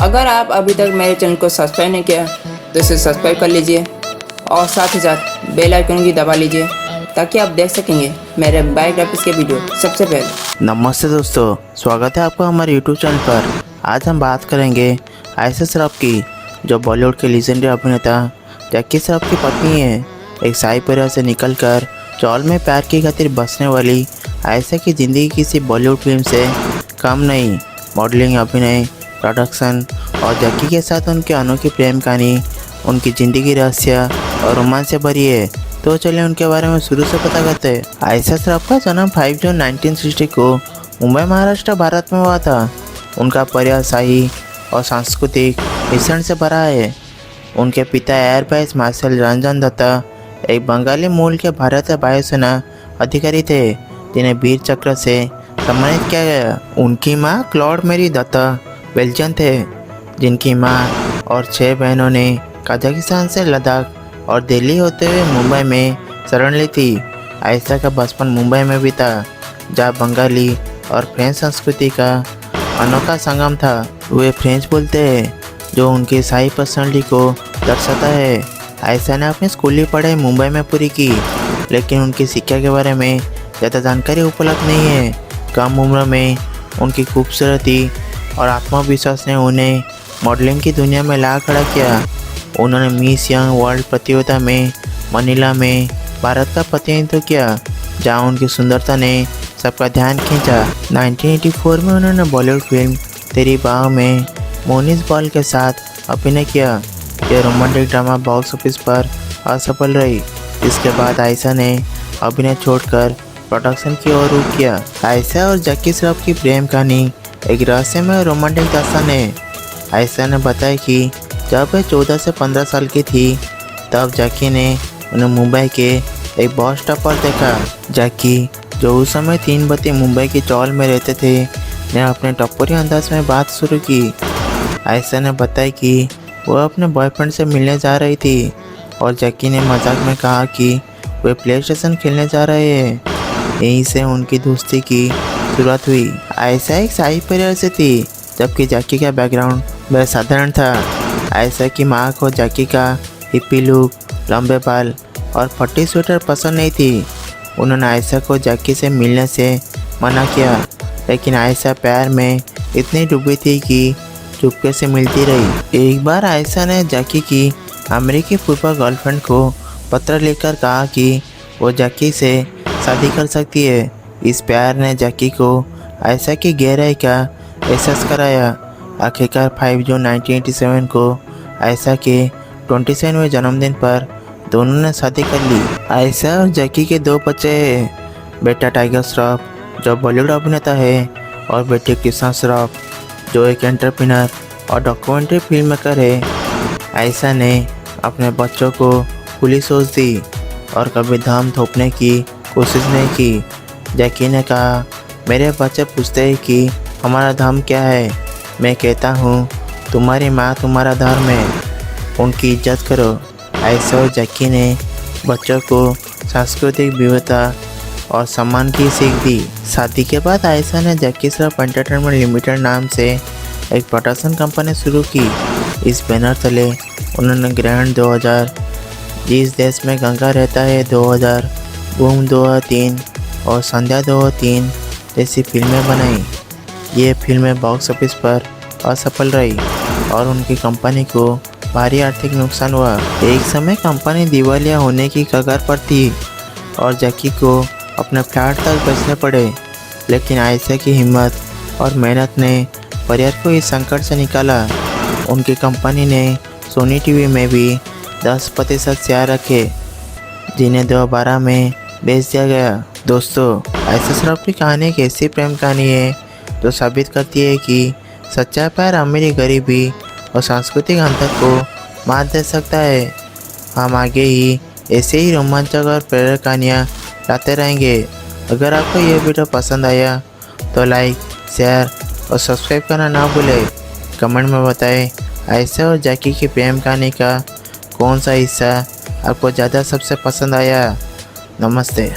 अगर आप अभी तक मेरे चैनल को सब्सक्राइब नहीं किया तो इसे सब्सक्राइब कर लीजिए और साथ ही साथ बेल आइकन भी दबा लीजिए ताकि आप देख सकेंगे मेरे बायोग्राफीज के वीडियो सबसे पहले। नमस्ते दोस्तों, स्वागत है आपका हमारे यूट्यूब चैनल पर। आज हम बात करेंगे आयशा श्रॉफ की, जो बॉलीवुड के लीजेंडरी अभिनेता जैकी श्रॉफ की पत्नी है। एक शाही परिवार से निकलकर चौल में प्यार की खातिर बसने वाली आयशा की ज़िंदगी किसी बॉलीवुड फिल्म से कम नहीं। मॉडलिंग, अभिनय, प्रोडक्शन और जैकी के साथ उनकी अनोखी प्रेम कहानी उनकी ज़िंदगी रहस्य और रोमांच से भरी है। तो चलिए उनके बारे में शुरू से पता करते हैं। आयशा श्रॉफ का जन्म 5 जून 1960 को मुंबई, महाराष्ट्र, भारत में हुआ था। उनका परिवार शाही और सांस्कृतिक मिश्रण से भरा है। उनके पिता air vice marshal Ranjan Dutta एक बंगाली मूल के भारतीय वायुसेना अधिकारी थे, जिन्हें वीर चक्र से सम्मानित किया गया। उनकी मां क्लॉड मेरी दत्ता बेल्जियन थे, जिनकी मां और 6 बहनों ने कजाकिस्तान से लद्दाख और दिल्ली होते हुए मुंबई में शरण ली थी। आयशा का बचपन मुंबई में बीता, जहाँ बंगाली और फ्रेंच संस्कृति का अनोखा संगम था। वे फ्रेंच बोलते हैं, जो उनकी शाही पर्सनालिटी को दर्शाता है। आयशा ने अपनी स्कूली पढ़ाई मुंबई में पूरी की, लेकिन उनकी शिक्षा के बारे में ज़्यादा जानकारी उपलब्ध नहीं है। कम उम्र में उनकी खूबसूरती और आत्मविश्वास ने उन्हें मॉडलिंग की दुनिया में ला खड़ा किया। उन्होंने मिस यंग वर्ल्ड प्रतियोगिता में मनीला में भारत का प्रतिनिधित्व किया, जहां उनकी सुंदरता ने सबका ध्यान खींचा। 1984 में उन्होंने बॉलीवुड फिल्म तेरी बाहों में मोनिस बॉल के साथ अभिनय किया। यह रोमांटिक ड्रामा बॉक्स ऑफिस पर असफल रही। इसके बाद आयशा ने अभिनय छोड़कर प्रोडक्शन की ओर रुख किया। आयशा और जैकी श्रॉफ की प्रेम कहानी एक रहस्यमय रोमांटिक दास्तान है। आयशा ने बताया कि जब वे 14 से 15 साल की थी, तब जैकी ने उन्हें मुंबई के एक बस स्टॉप पर देखा। जैकी, जो उस समय 3 बत्ती मुंबई की चौल में रहते थे, ने अपने टपोरी अंदाज में बात शुरू की। आयशा ने बताया कि वह अपने बॉयफ्रेंड से मिलने जा रही थी और जैकी ने मजाक में कहा कि वे प्ले स्टेशन खेलने जा रहे हैं। यहीं से उनकी दोस्ती की शुरुआत हुई। आयशा एक शाही परिवार से थी, जबकि जैकी का बैकग्राउंड वह साधारण था। आयशा की माँ को जैकी का हिप्पी लुक, लंबे बाल और फटी स्वेटर पसंद नहीं थी। उन्होंने आयशा को जैकी से मिलने से मना किया, लेकिन आयशा प्यार में इतनी डूबी थी कि चुपके से मिलती रही। एक बार आयशा ने जैकी की अमेरिकी पूर्व गर्लफ्रेंड को पत्र लिखकर कहा कि वो जैकी से शादी कर सकती है। इस प्यार ने जैकी को आयशा की गहराई का एहसास कराया। आखिरकार 5 जून 1987 को आयशा के 27वें जन्मदिन पर दोनों ने शादी कर ली। आयशा और जैकी के 2 बच्चे हैं, बेटा टाइगर श्रॉफ, जो बॉलीवुड अभिनेता है, और बेटी कृष्णा श्रॉफ, जो एक एंटरप्रेन्योर और डॉक्यूमेंट्री फिल्म मेकर है। आयशा ने अपने बच्चों को खुली सोच दी और कभी दम थोपने की कोशिश नहीं की। जैकी ने कहा, मेरे बच्चे पूछते हैं कि हमारा धर्म क्या है। मैं कहता हूँ, तुम्हारी माँ तुम्हारा धर्म है, उनकी इज्जत करो। आयशा और जैकी ने बच्चों को सांस्कृतिक विविधता और सम्मान की सीख दी। शादी के बाद आयशा ने जैकी श्रॉफ एंटरटेनमेंट लिमिटेड नाम से एक प्रोडक्शन कंपनी शुरू की। इस बैनर तले उन्होंने ग्रहण 2000, जिस देश में गंगा रहता है 2000, बूम 2003 और संध्या 2003 जैसी फिल्में बनाई। ये फिल्में बॉक्स ऑफिस पर असफल रही और उनकी कंपनी को भारी आर्थिक नुकसान हुआ। एक समय कंपनी दिवालिया होने की कगार पर थी और जैकी को अपने फ्लैट तक बेचने पड़े, लेकिन आयशा की हिम्मत और मेहनत ने परिवार को इस संकट से निकाला। उनकी कंपनी ने सोनी टीवी में भी 10% शेयर रखे, जिन्हें 2012 में बेच दिया गया। दोस्तों, आयशा श्रॉफ की कहानी एक ऐसी प्रेम कहानी है जो साबित करती है कि सच्चा प्यार अमीरी, गरीबी और सांस्कृतिक अंतर को मात दे सकता है। हम आगे ही ऐसे ही रोमांचक और प्रेरक कहानियाँ लाते रहेंगे। अगर आपको यह वीडियो पसंद आया तो लाइक, शेयर और सब्सक्राइब करना ना भूलें। कमेंट में बताएं, आयशा और जैकी की प्रेम कहानी का कौन सा हिस्सा आपको ज़्यादा सबसे पसंद आया। नमस्ते।